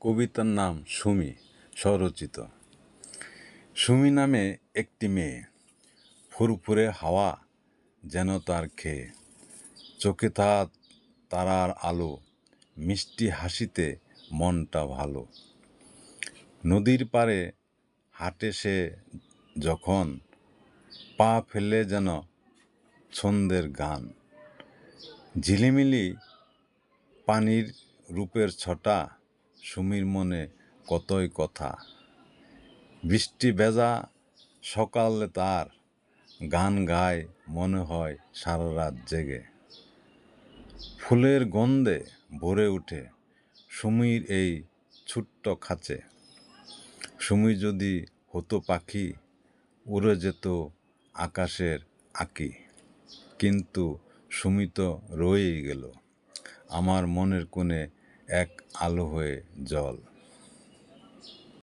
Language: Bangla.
কবিতার নাম সুমি, স্বরচিত। সুমি নামে একটি মেয়ে, ফুরফুরে হাওয়া যেন তার খেয়ে, চোখে তারার আলো, মিষ্টি হাসিতে মনটা ভালো। নদীর পাড়ে হাঁটে সে যখন, পা ফেলে যেন ছন্দের গান। ঝিলিমিলি পানির রূপের ছটা, সুমির মনে কতই কথা। বৃষ্টি ভেজা সকালে তার গান গায়, মনে হয় সারা রাত জেগে। ফুলের গন্ধে ভরে ওঠে সুমির এই ছোট্ট খাঁচে। সুমি যদি হতো পাখি, উড়ে যেত আকাশের আঁকি। কিন্তু সুমি তো রয়েই গেল আমার মনের কোণে এক আলো হয়ে জল।